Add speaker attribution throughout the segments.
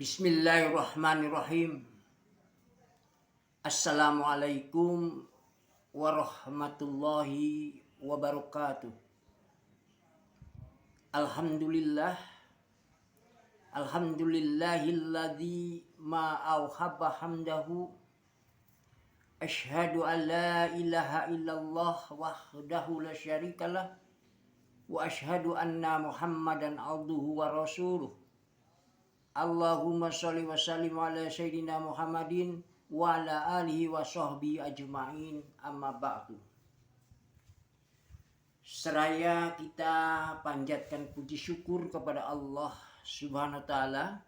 Speaker 1: Bismillahirrahmanirrahim. Assalamualaikum warahmatullahi wabarakatuh. Alhamdulillah. Alhamdulillahilladzi ma auhabba hamdahu. Ashhadu an la ilaha illallah wahdahu la syarikalah. Wa ashhadu anna Muhammadan abduhu wa rasuluh. Allahumma sholli wa sallim ala sayyidina Muhammadin wa ala alihi wa sahbihi ajma'in, amma ba'du. Seraya kita panjatkan puji syukur kepada Allah Subhanahu wa ta'ala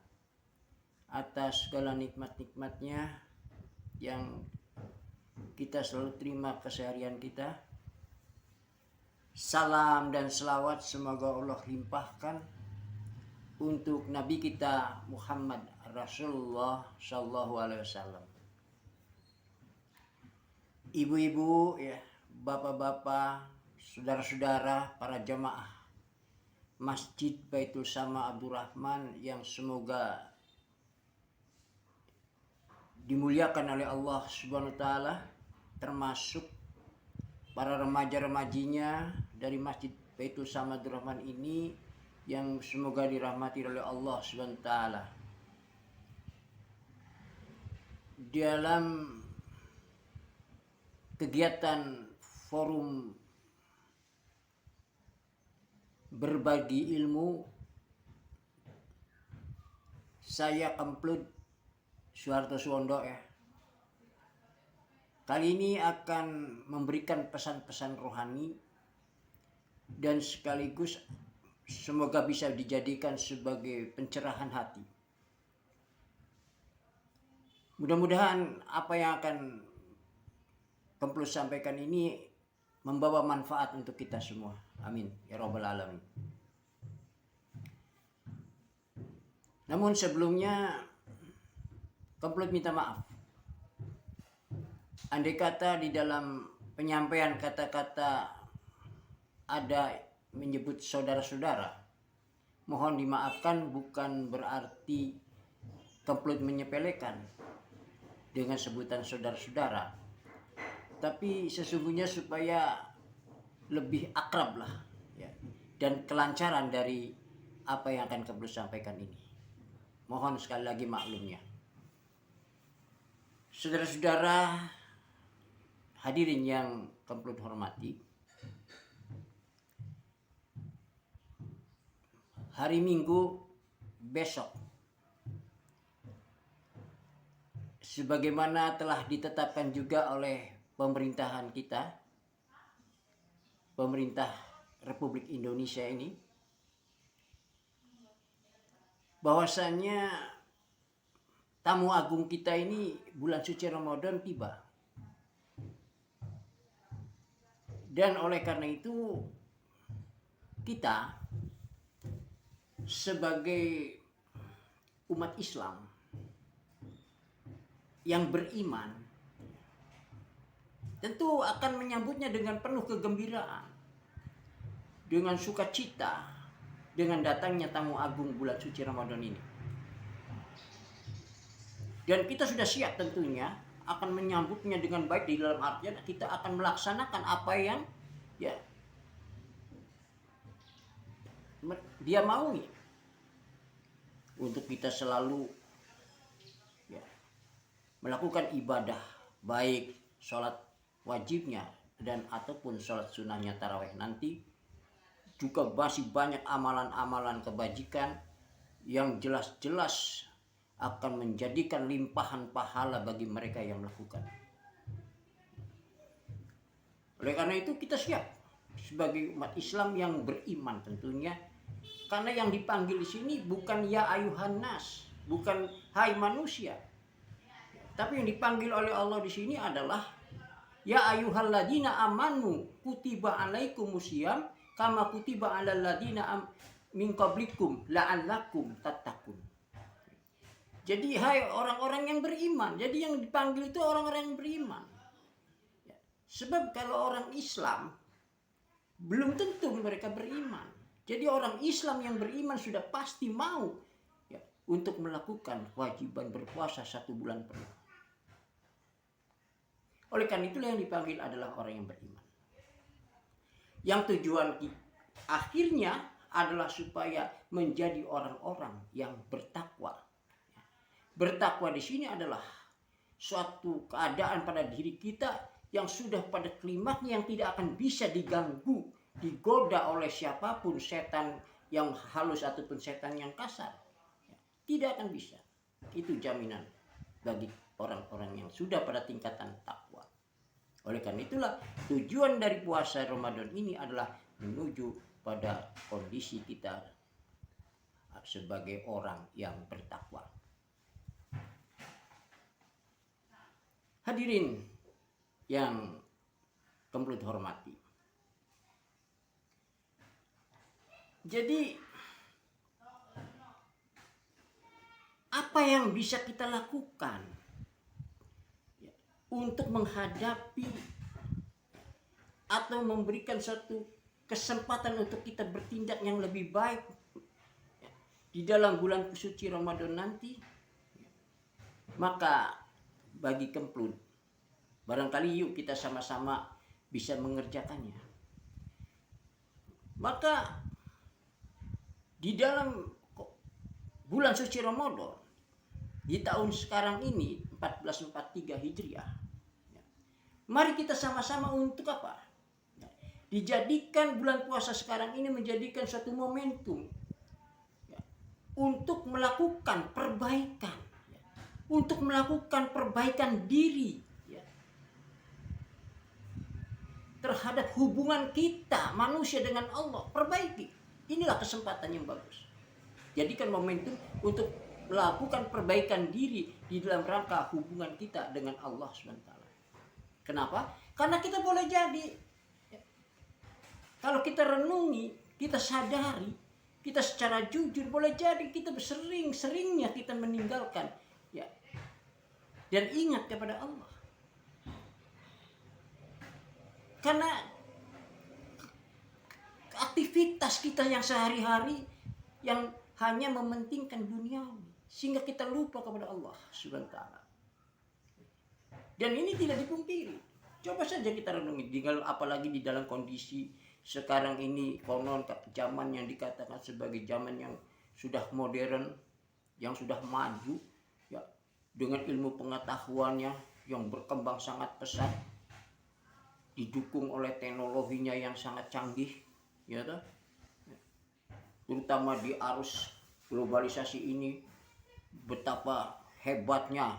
Speaker 1: atas segala nikmat-nikmatnya yang kita selalu terima keseharian kita. Salam dan selawat semoga Allah limpahkan untuk Nabi kita Muhammad Rasulullah Sallallahu Alaihi Wasallam. Ibu-ibu, ya, bapak-bapak, saudara-saudara, para jamaah Masjid Baitul Sama Abdurrahman yang semoga dimuliakan oleh Allah Subhanahu Wa Taala, termasuk para remaja-remajinya dari Masjid Baitul Sama Abdurrahman ini yang semoga dirahmati oleh Allah SWT. Dalam kegiatan forum berbagi ilmu, saya Kemplut Suharto Suwondo, ya, kali ini akan memberikan pesan-pesan rohani dan sekaligus semoga bisa dijadikan sebagai pencerahan hati. Mudah-mudahan apa yang akan Kemplut sampaikan ini membawa manfaat untuk kita semua. Amin ya rabbal alamin. Namun sebelumnya Kemplut minta maaf. Andai kata di dalam penyampaian kata-kata ada menyebut saudara-saudara, mohon dimaafkan, bukan berarti Kemplut menyepelekan dengan sebutan saudara-saudara, tapi sesungguhnya supaya lebih akrab lah, ya, dan kelancaran dari apa yang akan Kemplut sampaikan ini. Mohon sekali lagi maklumnya. Saudara-saudara hadirin yang Kemplut hormati, hari Minggu besok, sebagaimana telah ditetapkan juga oleh pemerintahan kita, pemerintah Republik Indonesia ini, bahwasannya tamu agung kita ini bulan suci Ramadan tiba. Dan oleh karena itu kita sebagai umat Islam yang beriman tentu akan menyambutnya dengan penuh kegembiraan, dengan sukacita, dengan datangnya tamu agung bulan suci Ramadan ini. Dan kita sudah siap tentunya akan menyambutnya dengan baik, di dalam artian kita akan melaksanakan apa yang, ya, dia maui, untuk kita selalu, ya, melakukan ibadah, baik sholat wajibnya dan ataupun sholat sunnahnya tarawih nanti. Juga masih banyak amalan-amalan kebajikan yang jelas-jelas akan menjadikan limpahan pahala bagi mereka yang melakukan. Oleh karena itu kita siap sebagai umat Islam yang beriman tentunya. Karena yang dipanggil di sini bukan ya ayuhan nas, bukan hai manusia. Tapi yang dipanggil oleh Allah di sini adalah ya ayyuhalladzina amanu kutiba alaikumusiyam kama kutiba alal ladzina min qablikum la'allakum tattaqun. Jadi hai orang-orang yang beriman. Jadi yang dipanggil itu orang-orang yang beriman. Sebab kalau orang Islam belum tentu mereka beriman. Jadi orang Islam yang beriman sudah pasti mau, ya, untuk melakukan kewajiban berpuasa 1 bulan penuh. Oleh karena itulah yang dipanggil adalah orang yang beriman. Yang tujuan akhirnya adalah supaya menjadi orang-orang yang bertakwa. Bertakwa di sini adalah suatu keadaan pada diri kita yang sudah pada klimaknya, yang tidak akan bisa diganggu, digoda oleh siapapun, setan yang halus ataupun setan yang kasar. Tidak akan bisa. Itu jaminan bagi orang-orang yang sudah pada tingkatan takwa. Oleh karena itulah tujuan dari puasa Ramadan ini adalah menuju pada kondisi kita sebagai orang yang bertakwa. Hadirin yang kembali hormati. Jadi apa yang bisa kita lakukan untuk menghadapi atau memberikan satu kesempatan untuk kita bertindak yang lebih baik di dalam bulan suci Ramadan nanti? Maka bagi Kemplud, barangkali yuk kita sama-sama bisa mengerjakannya. Maka di dalam bulan suci Ramadan di tahun sekarang ini 1443 Hijriah, mari kita sama-sama untuk apa? Dijadikan bulan puasa sekarang ini menjadikan suatu momentum untuk melakukan perbaikan, untuk melakukan perbaikan diri terhadap hubungan kita manusia dengan Allah. Perbaiki. Inilah kesempatan yang bagus. Jadikan momentum untuk melakukan perbaikan diri di dalam rangka hubungan kita dengan Allah SWT. Kenapa? Karena kita boleh jadi, kalau kita renungi, kita sadari, kita secara jujur boleh jadi kita sering-seringnya kita meninggalkan dan ingat kepada Allah. Karena aktivitas kita yang sehari-hari yang hanya mementingkan duniawi, sehingga kita lupa kepada Allah SWT. Dan ini tidak dipungkiri. Coba saja kita renungi, apalagi di dalam kondisi sekarang ini, konon zaman yang dikatakan sebagai zaman yang sudah modern, yang sudah maju, dengan ilmu pengetahuannya yang berkembang sangat pesat, didukung oleh teknologinya yang sangat canggih, terutama di arus globalisasi ini, betapa hebatnya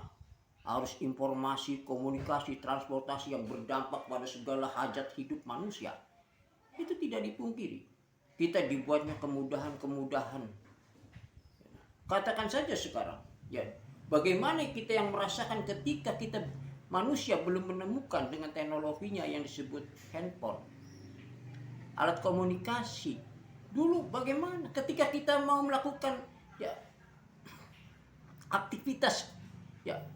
Speaker 1: arus informasi, komunikasi, transportasi yang berdampak pada segala hajat hidup manusia. Itu tidak dipungkiri. Kita dibuatnya kemudahan-kemudahan. Katakan saja sekarang, bagaimana kita yang merasakan ketika kita manusia belum menemukan dengan teknologinya yang disebut handphone, alat komunikasi. Dulu bagaimana ketika kita mau melakukan aktivitas,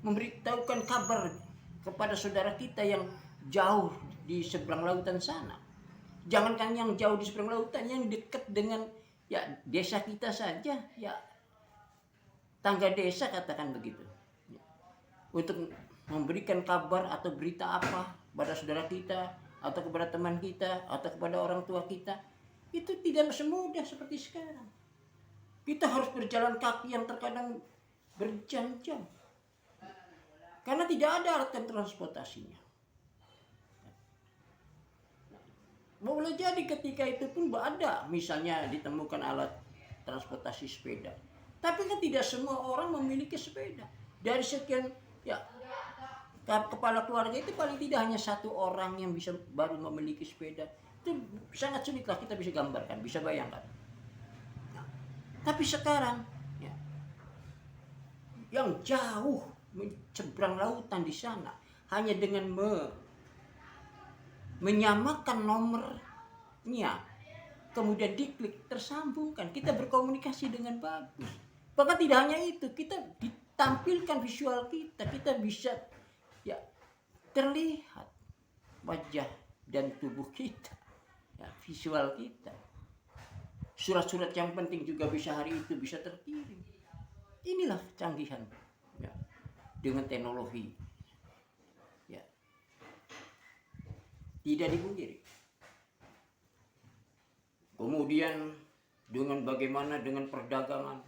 Speaker 1: memberitahukan kabar kepada saudara kita yang jauh di seberang lautan sana. Jangankan yang jauh di seberang lautan, yang dekat dengan desa kita saja, tangga desa katakan begitu. Untuk memberikan kabar atau berita apa pada saudara kita, atau kepada teman kita, atau kepada orang tua kita, itu tidak semudah seperti sekarang. Kita harus berjalan kaki yang terkadang berjam-jam, karena tidak ada alat transportasinya. Boleh jadi ketika itu pun ada, misalnya ditemukan alat transportasi sepeda, tapi kan tidak semua orang memiliki sepeda. Dari sekian kepala keluarga itu paling tidak hanya satu orang yang bisa baru memiliki sepeda. Itu sangat sulitlah kita bisa gambarkan, bisa bayangkan. Tapi sekarang yang jauh menyeberang lautan di sana, hanya dengan menyamakan nomornya, kemudian diklik, tersambungkan, kita berkomunikasi dengan bagus. Bahkan tidak hanya itu, kita ditampilkan visual kita bisa terlihat wajah dan tubuh kita, visual kita. Surat-surat yang penting juga bisa hari itu bisa terkirim. Inilah kecanggihan ya, dengan teknologi. Ya, tidak dipungkiri. Kemudian dengan bagaimana dengan perdagangan.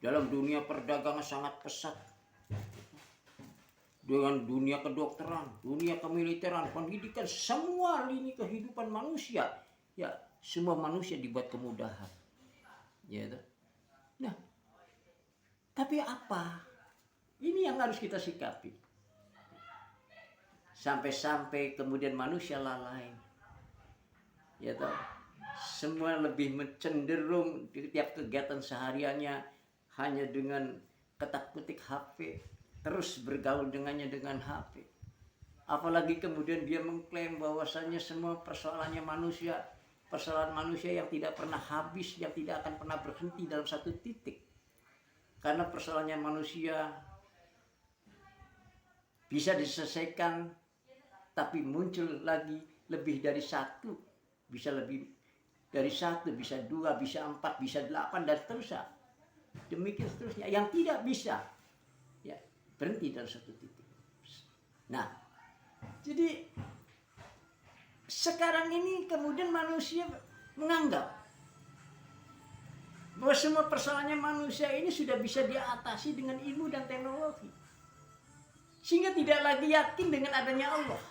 Speaker 1: Dalam dunia perdagangan sangat pesat. Dengan dunia kedokteran, dunia kemiliteran, pendidikan, semua lini kehidupan manusia. Ya, semua manusia dibuat kemudahan. Ya, nah, tapi apa? Ini yang harus kita sikapi. Sampai-sampai kemudian manusia lalai. Ya toh. Semua lebih cenderung di tiap kegiatan sehariannya hanya dengan ketak-ketik HP, terus bergaul dengannya dengan HP. Apalagi kemudian dia mengklaim bahwasannya semua persoalannya manusia, persoalan manusia yang tidak pernah habis, yang tidak akan pernah berhenti dalam satu titik. Karena persoalannya manusia bisa diselesaikan, tapi muncul lagi lebih dari satu, bisa lebih dari satu, bisa dua, bisa 4, bisa 8, dan seterusnya. Demikian seterusnya. Yang tidak bisa ya berhenti dalam satu titik. Nah, jadi sekarang ini kemudian manusia menganggap bahwa semua persoalannya manusia ini sudah bisa diatasi dengan ilmu dan teknologi. Sehingga tidak lagi yakin dengan adanya Allah.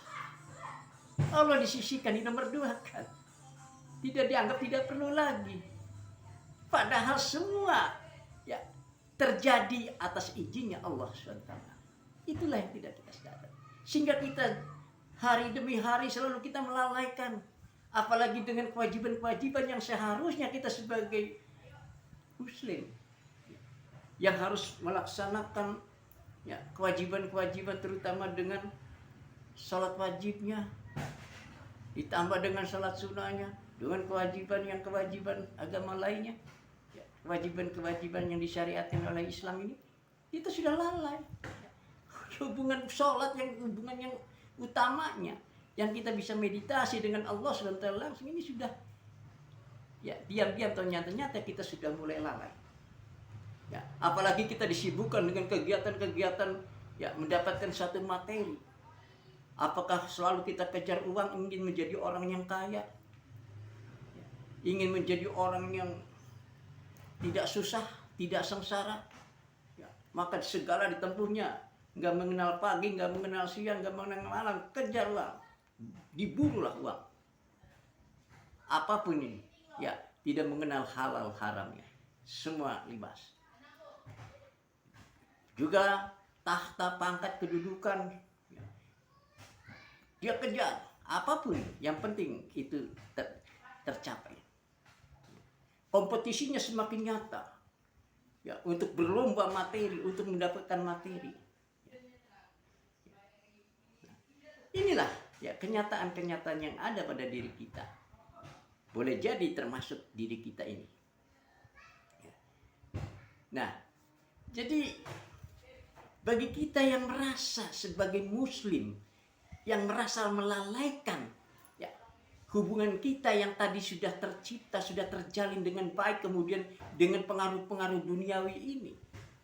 Speaker 1: Allah disisihkan, dinomorduakan. Tidak dianggap, tidak perlu lagi. Padahal semua ya terjadi atas izinnya Allah SWT. Itulah yang tidak kita sadar. Sehingga kita hari demi hari selalu kita melalaikan. Apalagi dengan kewajiban-kewajiban yang seharusnya kita sebagai Muslim yang harus melaksanakan ya kewajiban-kewajiban, terutama dengan salat wajibnya, ditambah dengan salat sunnahnya, dengan kewajiban agama lainnya, ya, kewajiban-kewajiban yang disyariatkan oleh Islam ini, kita sudah lalai. Hubungan sholat yang hubungan yang utamanya, yang kita bisa meditasi dengan Allah SWT langsung, ini sudah ya diam-diam atau nyata-nyata kita sudah mulai lalai. Ya, apalagi kita disibukkan dengan kegiatan-kegiatan ya mendapatkan satu materi. Apakah selalu kita kejar uang, ingin menjadi orang yang kaya, ya, ingin menjadi orang yang tidak susah, tidak sengsara, ya, maka segala ditempuhnya, nggak mengenal pagi, nggak mengenal siang, nggak mengenal malam, kejar uang, diburulah uang. Apapun ini, ya tidak mengenal halal haramnya, semua libas. Juga tahta, pangkat, kedudukan, ya, dia kejar apapun, yang penting itu tercapai. Kompetisinya semakin nyata, ya, untuk berlomba materi, untuk mendapatkan materi. Inilah ya kenyataan-kenyataan yang ada pada diri kita. Boleh jadi termasuk diri kita ini. Nah, jadi bagi kita yang merasa sebagai Muslim, yang merasa melalaikan ya hubungan kita yang tadi sudah tercipta, sudah terjalin dengan baik, kemudian dengan pengaruh-pengaruh duniawi ini,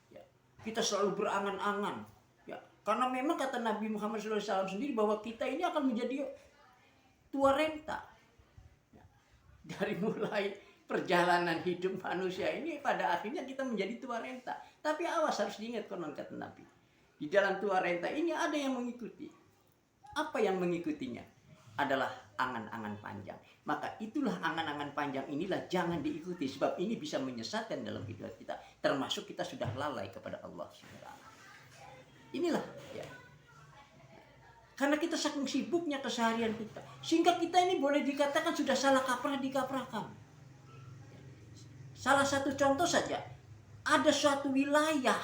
Speaker 1: ya, kita selalu berangan-angan, ya, karena memang kata Nabi Muhammad SAW sendiri bahwa kita ini akan menjadi tua renta. Ya, dari mulai perjalanan hidup manusia ini pada akhirnya kita menjadi tua renta. Tapi awas, harus diingat konon kata Nabi, di dalam tua renta ini ada yang mengikuti. Apa yang mengikutinya? Adalah angan-angan panjang. Maka itulah angan-angan panjang inilah jangan diikuti, sebab ini bisa menyesatkan dalam hidup kita. Termasuk kita sudah lalai kepada Allah SWT. Inilah ya. Karena kita saking sibuknya keseharian kita, sehingga kita ini boleh dikatakan sudah salah kaprah dikaprahkan. Salah satu contoh saja, ada suatu wilayah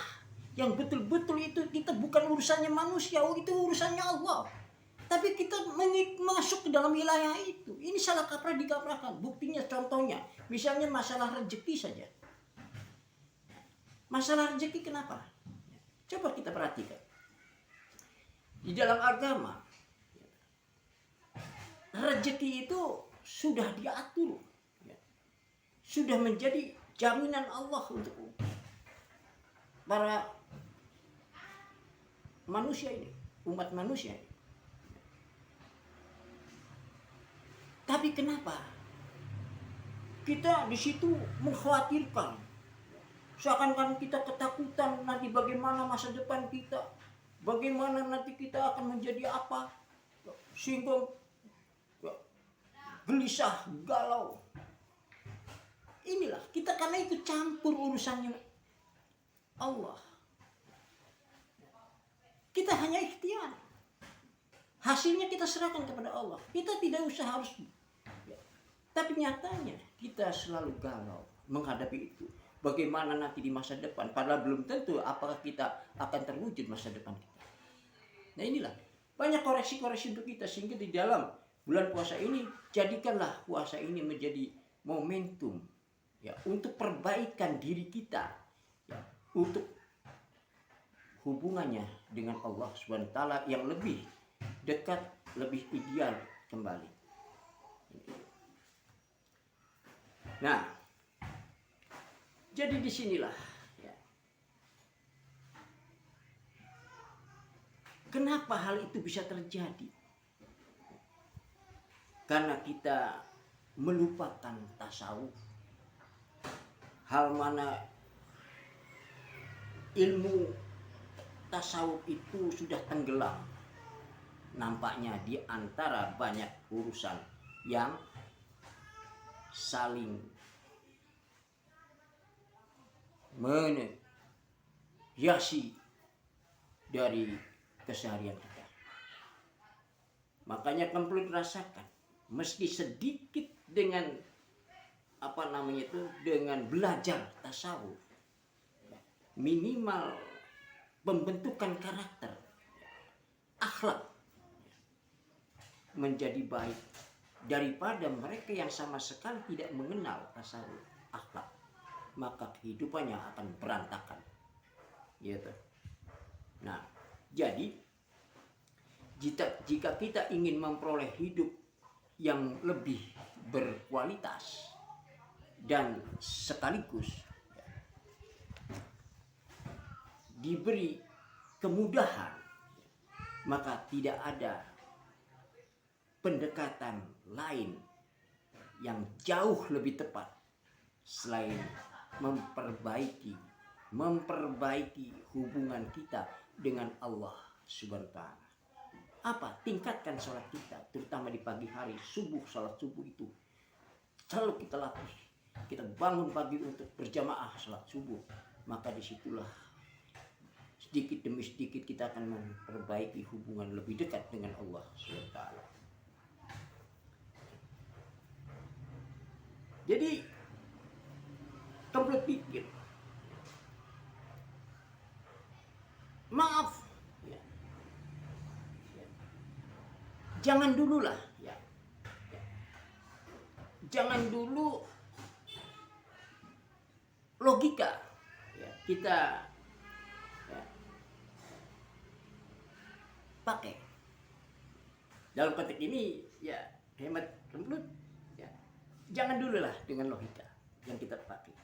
Speaker 1: yang betul-betul itu kita bukan urusannya manusia, itu urusannya Allah. Tapi kita masuk ke dalam wilayah itu. Ini salah kaprah dikaprahkan. Buktinya contohnya, misalnya masalah rezeki saja. Masalah rezeki kenapa? Coba kita perhatikan. Di dalam agama, rezeki itu sudah diatur. Sudah menjadi jaminan Allah untuk umat. para manusia ini, umat manusia ini. Tapi kenapa kita di situ mengkhawatirkan, seakan-akan kita ketakutan nanti bagaimana masa depan kita, bagaimana nanti kita akan menjadi apa, sehingga gelisah, galau. Inilah kita karena itu campur urusannya Allah. Kita hanya ikhtiar, hasilnya kita serahkan kepada Allah. Kita tidak usah harus, tapi nyatanya kita selalu galau menghadapi itu. Bagaimana nanti di masa depan, padahal belum tentu apakah kita akan terwujud masa depan kita. Nah inilah banyak koreksi-koreksi untuk kita, sehingga di dalam bulan puasa ini jadikanlah puasa ini menjadi momentum ya untuk perbaikan diri kita, ya, untuk hubungannya dengan Allah Subhanahu wa taala yang lebih dekat, lebih ideal kembali. Nah, jadi disinilah ya, kenapa hal itu bisa terjadi? Karena kita melupakan tasawuf. Hal mana ilmu tasawuf itu sudah tenggelam nampaknya di antara banyak urusan yang saling menghiasi dari keseharian kita. Makanya Kemplut rasakan, meski sedikit dengan dengan belajar tasawuf, minimal pembentukan karakter, akhlak menjadi baik daripada mereka yang sama sekali tidak mengenal tasawuf, akhlak, maka kehidupannya akan berantakan. Gitu. Nah, jadi jika kita ingin memperoleh hidup yang lebih berkualitas dan sekaligus diberi kemudahan, maka tidak ada pendekatan lain yang jauh lebih tepat selain memperbaiki hubungan kita dengan Allah Subhanahu wa taala. Apa? Tingkatkan sholat kita, terutama di pagi hari, subuh, sholat subuh itu selalu kita latih. Kita bangun pagi untuk berjamaah sholat subuh, maka disitulah sedikit demi sedikit kita akan memperbaiki hubungan lebih dekat dengan Allah Subhanahu wa taala. Jadi Kemplut pikir, maaf, ya. Jangan dululah, ya. Jangan dulu logika, ya, kita ya, pakai. Dalam konteks ini, ya hemat Kemplut, ya, jangan dululah dengan logika yang kita pakai.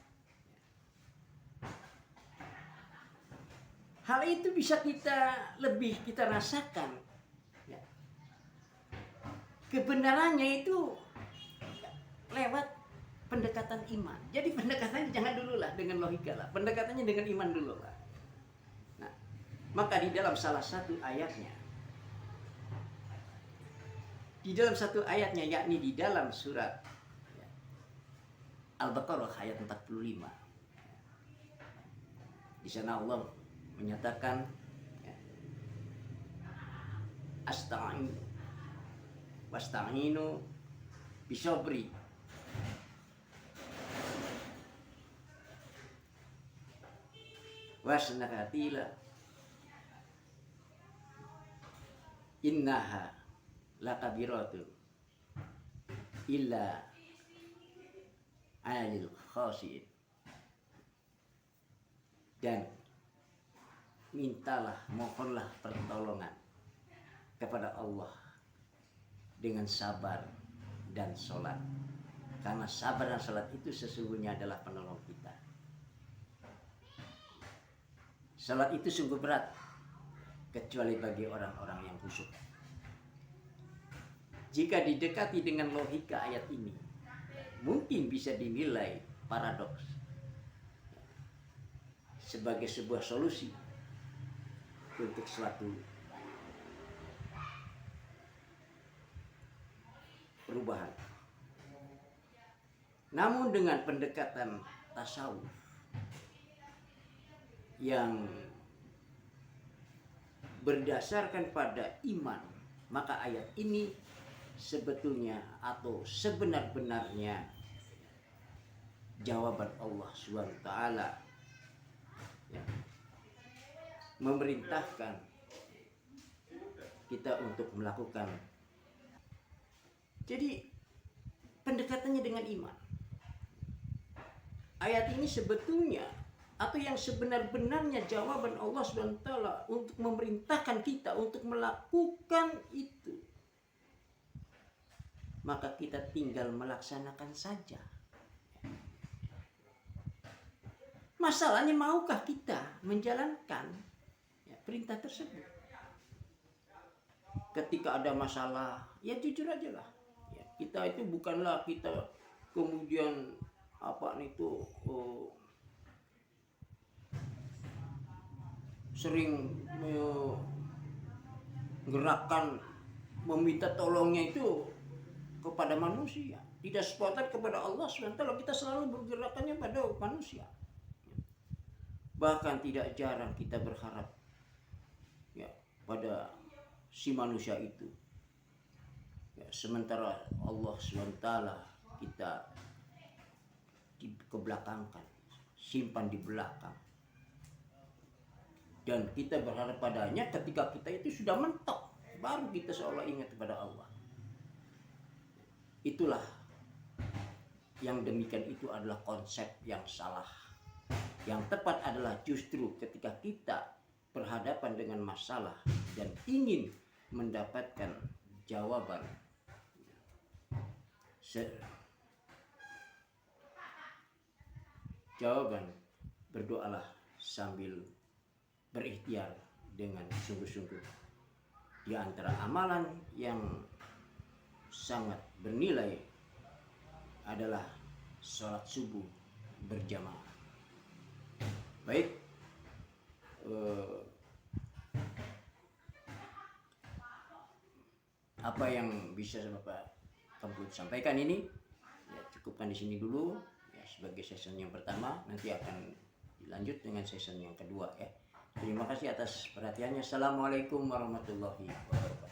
Speaker 1: Hal itu bisa kita rasakan, ya. Kebenarannya itu lewat pendekatan iman. Jadi pendekatannya jangan dulu lah dengan logika lah, pendekatannya dengan iman dulu lah. Nah, maka di dalam salah satu ayatnya, yakni di dalam surat Al-Baqarah ayat 45, di sana Allah menyatakan, wasta'inu bisabri wasnakatila innaha lakabiratu illa alil khasiin. Dan mintalah, mohonlah pertolongan kepada Allah dengan sabar dan sholat, karena sabar dan sholat itu sesungguhnya adalah penolong kita. Salat itu sungguh berat, kecuali bagi orang-orang yang khusyuk. Jika didekati dengan logika ayat ini, mungkin bisa dinilai paradoks sebagai sebuah solusi untuk suatu perubahan. Namun dengan pendekatan tasawuf yang berdasarkan pada iman, maka ayat ini sebetulnya atau sebenar-benarnya jawaban Allah SWT ya, memerintahkan kita untuk melakukan. Jadi pendekatannya dengan iman. Ayat ini sebetulnya atau yang sebenar-benarnya jawaban Allah SWT untuk memerintahkan kita untuk melakukan itu. Maka kita tinggal melaksanakan saja. Masalahnya maukah kita menjalankan perintah tersebut? Ketika ada masalah, ya jujur aja lah. Ya, kita itu bukanlah kita kemudian sering menggerakkan meminta tolongnya itu kepada manusia, tidak sepakat kepada Allah SWT. Kita selalu bergerakannya pada manusia. Bahkan tidak jarang kita berharap ya pada si manusia itu ya, sementara Allah SWT kita dikebelakangkan, simpan di belakang, dan kita berharap padanya ketika kita itu sudah mentok, baru kita seolah ingat kepada Allah. Itulah yang demikian, itu adalah konsep yang salah. Yang tepat adalah justru ketika kita berhadapan dengan masalah dan ingin mendapatkan jawaban, berdoalah sambil berikhtiar dengan sungguh-sungguh. Di antara amalan yang sangat bernilai adalah sholat subuh berjamaah. Baik, apa yang bisa Bapak Kemput sampaikan ini ya cukupkan di sini dulu ya, sebagai season yang pertama. Nanti akan dilanjut dengan season yang kedua ya. Terima kasih atas perhatiannya. Assalamualaikum warahmatullahi wabarakatuh.